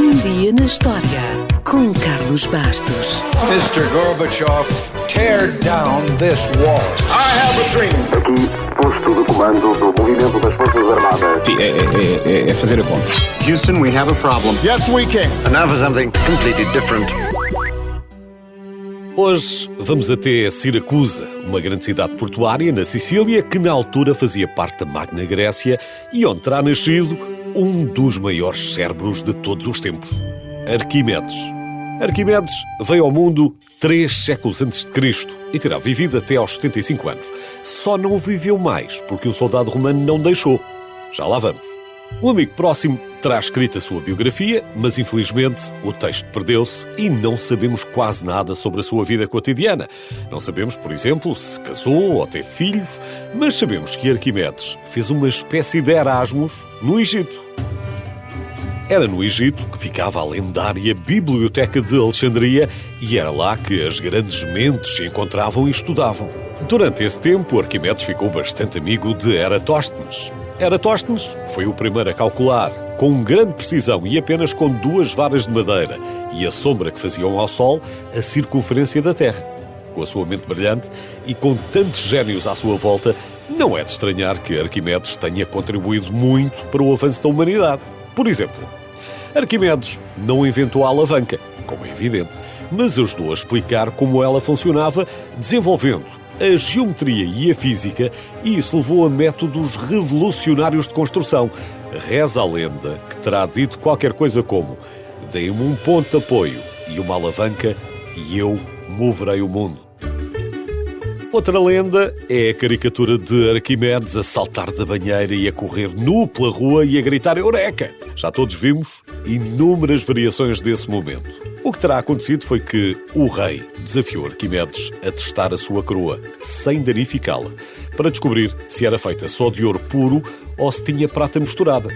Um dia na história com Carlos Bastos. Mr. Gorbachev, tear down this wall. I have a dream. Aqui, posto de comando do movimento das Forças Armadas. É fazer a conta. Houston, we have a problem. Yes, we can. And now for something completely different. Hoje vamos até Siracusa, uma grande cidade portuária na Sicília que na altura fazia parte da Magna Grécia e onde terá nascido um dos maiores cérebros de todos os tempos, Arquimedes. Arquimedes veio ao mundo 3 séculos antes de Cristo e terá vivido até aos 75 anos. Só não viveu mais porque um soldado romano não deixou. Já lá vamos. Um amigo próximo terá escrito a sua biografia, mas infelizmente o texto perdeu-se e não sabemos quase nada sobre a sua vida cotidiana. Não sabemos, por exemplo, se casou ou teve filhos, mas sabemos que Arquimedes fez uma espécie de Erasmus no Egito. Era no Egito que ficava a lendária Biblioteca de Alexandria e era lá que as grandes mentes se encontravam e estudavam. Durante esse tempo, Arquimedes ficou bastante amigo de Eratóstenes. Eratóstenes foi o primeiro a calcular, com grande precisão e apenas com 2 varas de madeira e a sombra que faziam ao Sol, a circunferência da Terra. Com a sua mente brilhante e com tantos génios à sua volta, não é de estranhar que Arquimedes tenha contribuído muito para o avanço da humanidade. Por exemplo, Arquimedes não inventou a alavanca, como é evidente, mas ajudou a explicar como ela funcionava, desenvolvendo a geometria e a física, e isso levou a métodos revolucionários de construção. Reza a lenda que terá dito qualquer coisa como: dei-me um ponto de apoio e uma alavanca e eu moverei o mundo. Outra lenda é a caricatura de Arquimedes a saltar da banheira e a correr nu pela rua e a gritar Eureka! Já todos vimos inúmeras variações desse momento. O que terá acontecido foi que o rei desafiou Arquimedes a testar a sua coroa, sem danificá-la, para descobrir se era feita só de ouro puro ou se tinha prata misturada.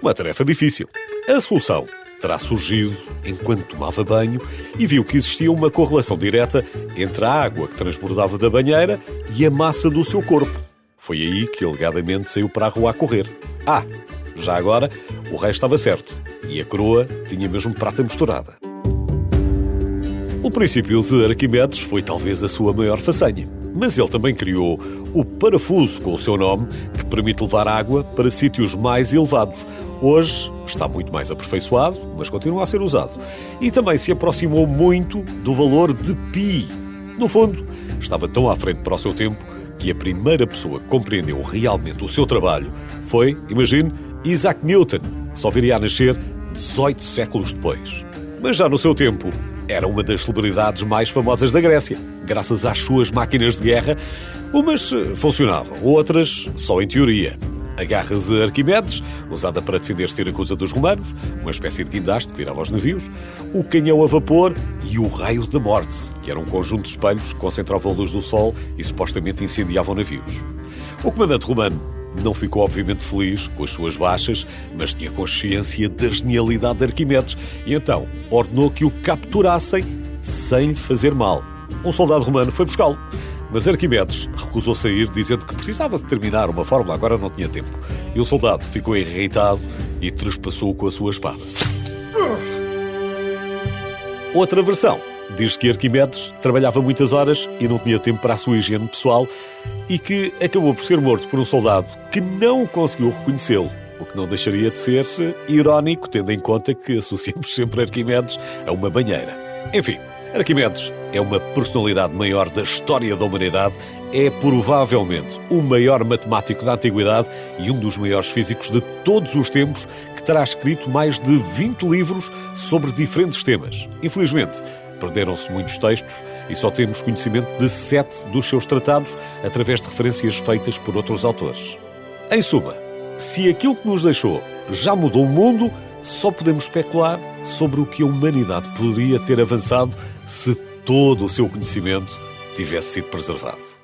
Uma tarefa difícil. A solução terá surgido enquanto tomava banho e viu que existia uma correlação direta entre a água que transbordava da banheira e a massa do seu corpo. Foi aí que alegadamente saiu para a rua a correr. Já agora, o rei estava certo e a coroa tinha mesmo prata misturada. O princípio de Arquimedes foi talvez a sua maior façanha, mas ele também criou o parafuso com o seu nome, que permite levar água para sítios mais elevados. Hoje está muito mais aperfeiçoado, mas continua a ser usado. E também se aproximou muito do valor de π. No fundo, estava tão à frente para o seu tempo que a primeira pessoa que compreendeu realmente o seu trabalho foi, imagine, Isaac Newton, que só viria a nascer 18 séculos depois. Mas já no seu tempo, era uma das celebridades mais famosas da Grécia, graças às suas máquinas de guerra. Umas funcionavam, outras só em teoria. A garra de Arquimedes, usada para defender Siracusa dos romanos, uma espécie de guindaste que virava aos navios, o canhão a vapor e o raio da morte, que era um conjunto de espelhos que concentravam a luz do sol e supostamente incendiavam navios. O comandante romano não ficou obviamente feliz com as suas baixas, mas tinha consciência da genialidade de Arquimedes e então ordenou que o capturassem sem lhe fazer mal. Um soldado romano foi buscá-lo, mas Arquimedes recusou sair, dizendo que precisava de terminar uma fórmula, agora não tinha tempo. E o soldado ficou irritado e trespassou com a sua espada. Outra versão diz que Arquimedes trabalhava muitas horas e não tinha tempo para a sua higiene pessoal e que acabou por ser morto por um soldado que não conseguiu reconhecê-lo, o que não deixaria de ser-se irónico, tendo em conta que associamos sempre Arquimedes a uma banheira. Enfim, Arquimedes é uma personalidade maior da história da humanidade, é provavelmente o maior matemático da antiguidade e um dos maiores físicos de todos os tempos, que terá escrito mais de 20 livros sobre diferentes temas. Infelizmente, perderam-se muitos textos e só temos conhecimento de 7 dos seus tratados através de referências feitas por outros autores. Em suma, se aquilo que nos deixou já mudou o mundo, só podemos especular sobre o que a humanidade poderia ter avançado se todo o seu conhecimento tivesse sido preservado.